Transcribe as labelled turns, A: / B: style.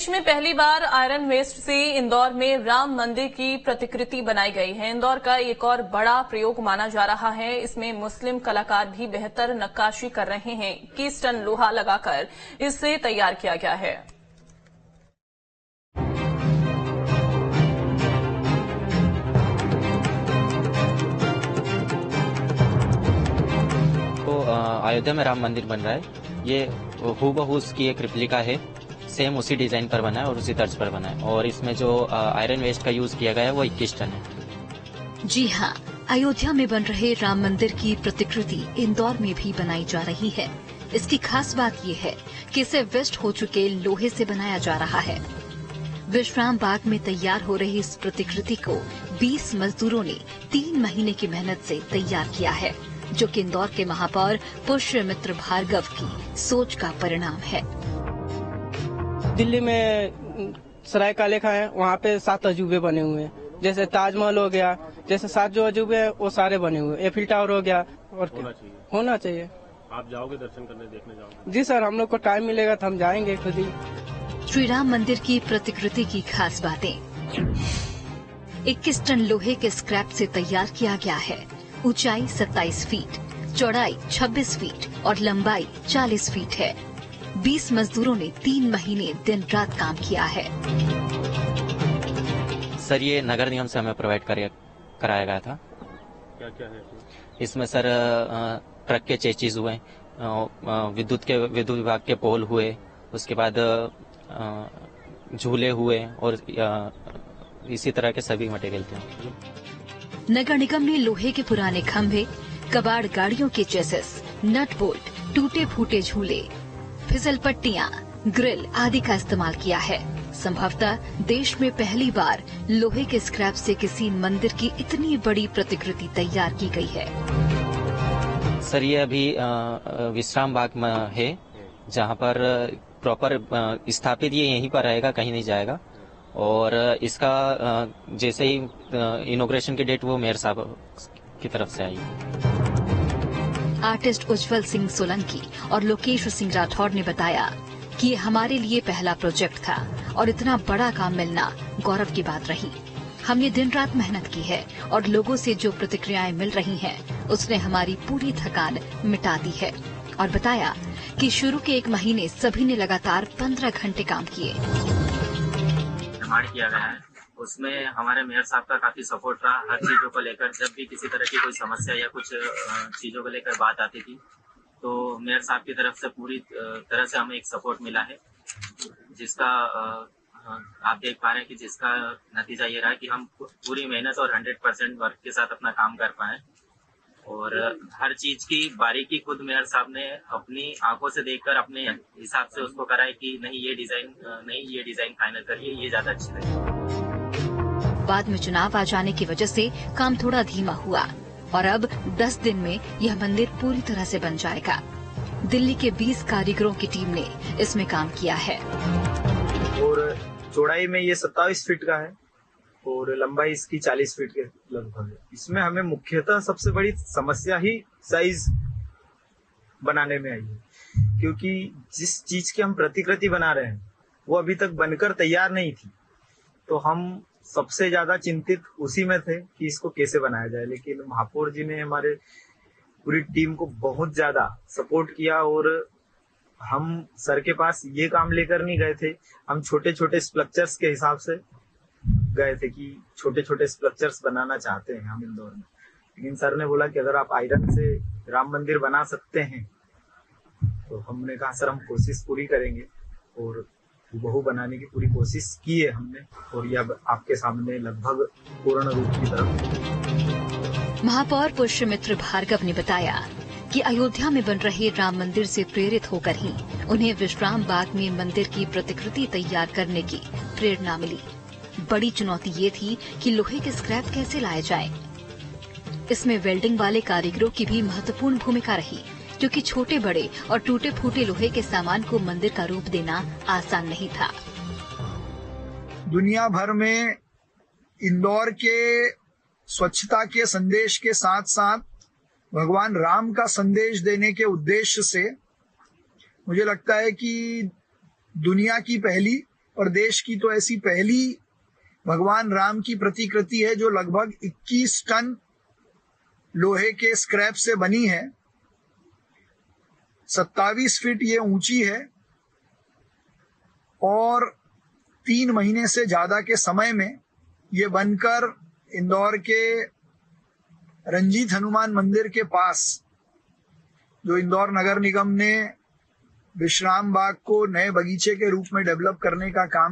A: देश में पहली बार आयरन वेस्ट से इंदौर में राम मंदिर की प्रतिकृति बनाई गई है। इंदौर का एक और बड़ा प्रयोग माना जा रहा है। इसमें मुस्लिम कलाकार भी बेहतर नक्काशी कर रहे हैं। 21 टन लोहा लगाकर इसे तैयार किया गया है।
B: तो अयोध्या में राम मंदिर बन रहा है। ये हूबहू उसकी एक रिप्लिका है। सेम उसी डिजाइन पर बना है और उसी तर्ज पर बना है। और इसमें जो आयरन वेस्ट का यूज किया गया है वो 21 टन है।
C: जी हाँ, अयोध्या में बन रहे राम मंदिर की प्रतिकृति इंदौर में भी बनाई जा रही है। इसकी खास बात ये है कि इसे वेस्ट हो चुके लोहे से बनाया जा रहा है। विश्राम बाग में तैयार हो रही इस प्रतिकृति को 20 मजदूरों ने 3 महीने की मेहनत से तैयार किया है, जो कि इंदौर के महापौर पुष्यमित्र भार्गव की सोच का परिणाम है।
D: दिल्ली में सराय काले खां है, वहाँ पे 7 अजूबे बने हुए हैं। जैसे ताजमहल हो गया, जैसे 7 जो अजूबे हैं वो सारे बने हुए। एफिल टावर हो गया और होना चाहिए।
E: आप जाओगे दर्शन करने, देखने जाओगे?
D: जी सर, हम लोग को टाइम मिलेगा तो हम जाएंगे खुद ही।
C: श्री राम मंदिर की प्रतिकृति की खास बातें। 21 टन लोहे के स्क्रैप से तैयार किया गया है। ऊंचाई 27 फीट, चौड़ाई 26 फीट और लंबाई 40 फीट है। 20 मजदूरों ने 3 महीने दिन रात काम किया है।
B: सर, ये नगर निगम से हमें प्रोवाइड कराया गया था।
E: क्या क्या है
B: इसमें सर ट्रक के चेचिस हुए, विद्युत विभाग के पोल हुए, उसके बाद झूले हुए और इसी तरह के सभी मटेरियल थे।
C: नगर निगम ने लोहे के पुराने खंभे, कबाड़ गाड़ियों के चेसिस, नट बोल्ट, टूटे फूटे झूले, फिसल पट्टियां, ग्रिल आदि का इस्तेमाल किया है। संभवतः देश में पहली बार लोहे के स्क्रैप से किसी मंदिर की इतनी बड़ी प्रतिकृति तैयार की गई है।
B: सर, ये अभी विश्राम बाग में है, जहां पर प्रॉपर स्थापित ये यहीं पर रहेगा, कहीं नहीं जाएगा। और इसका जैसे ही इनॉग्रेशन की डेट वो मेयर साहब की तरफ से आई।
C: आर्टिस्ट उज्जवल सिंह सोलंकी और लोकेश सिंह राठौड़ ने बताया कि ये हमारे लिए पहला प्रोजेक्ट था और इतना बड़ा काम मिलना गौरव की बात रही। हमने दिन रात मेहनत की है और लोगों से जो प्रतिक्रियाएं मिल रही हैं, उसने हमारी पूरी थकान मिटा दी है। और बताया कि शुरू के 1 महीने सभी ने लगातार 15 घंटे काम किए।
F: निर्माण किया गया है, उसमें हमारे मेयर साहब का काफी सपोर्ट रहा। हर चीजों को लेकर जब भी किसी तरह की कोई समस्या या कुछ चीजों को लेकर बात आती थी, तो मेयर साहब की तरफ से पूरी तरह से हमें एक सपोर्ट मिला है, जिसका आप देख पा रहे हैं कि जिसका नतीजा ये रहा कि हम पूरी मेहनत और 100% वर्क के साथ अपना काम कर पाए। और हर चीज की बारीकी खुद मेयर साहब ने अपनी आंखों से देखकर अपने हिसाब से उसको कराए कि नहीं ये डिजाइन फाइनल करिए, ये ज्यादा अच्छी लगी।
C: बाद में चुनाव आ जाने की वजह से काम थोड़ा धीमा हुआ और अब 10 दिन में यह मंदिर पूरी तरह से बन जाएगा। दिल्ली के 20 कारीगरों की टीम ने इसमें काम किया है।
G: और चौड़ाई में ये 27 फीट का है और लंबाई इसकी 40 फीट के लगभग है। इसमें हमें मुख्यतः सबसे बड़ी समस्या ही साइज बनाने में आई है, क्योंकि जिस चीज की हम प्रतिकृति बना रहे हैं वो अभी तक बनकर तैयार नहीं थी। तो हम सबसे ज्यादा चिंतित उसी में थे कि इसको कैसे बनाया जाए। लेकिन महापौर जी ने हमारे पूरी टीम को बहुत ज्यादा सपोर्ट किया और हम सर के पास ये काम लेकर नहीं गए थे। हम छोटे छोटे स्ट्रक्चर्स के हिसाब से गए थे कि छोटे छोटे स्ट्रक्चर्स बनाना चाहते हैं हम इंदौर में। लेकिन सर ने बोला कि अगर आप आयरन से राम मंदिर बना सकते हैं, तो हमने कहा सर हम कोशिश पूरी करेंगे और हूबहू बनाने की पूरी कोशिश की है हमने। और ये अब आपके सामने लगभग पूर्ण रूप की तरफ।
C: महापौर पुष्यमित्र भार्गव ने बताया कि अयोध्या में बन रहे राम मंदिर से प्रेरित होकर ही उन्हें विश्राम बाग में मंदिर की प्रतिकृति तैयार करने की प्रेरणा मिली। बड़ी चुनौती ये थी कि लोहे के स्क्रैप कैसे लाए जाएं। इसमें वेल्डिंग वाले कारीगरों की भी महत्वपूर्ण भूमिका रही, क्योंकि छोटे बड़े और टूटे फूटे लोहे के सामान को मंदिर का रूप देना आसान नहीं था।
H: दुनिया भर में इंदौर के स्वच्छता के संदेश के साथ साथ भगवान राम का संदेश देने के उद्देश्य से मुझे लगता है कि दुनिया की पहली और देश की तो ऐसी पहली भगवान राम की प्रतिकृति है जो लगभग 21 टन लोहे के स्क्रैप से बनी है। 27 फीट ये ऊंची है और 3 महीने से ज्यादा के समय में ये बनकर इंदौर के रंजीत हनुमान मंदिर के पास, जो इंदौर नगर निगम ने विश्राम बाग को नए बगीचे के रूप में डेवलप करने का काम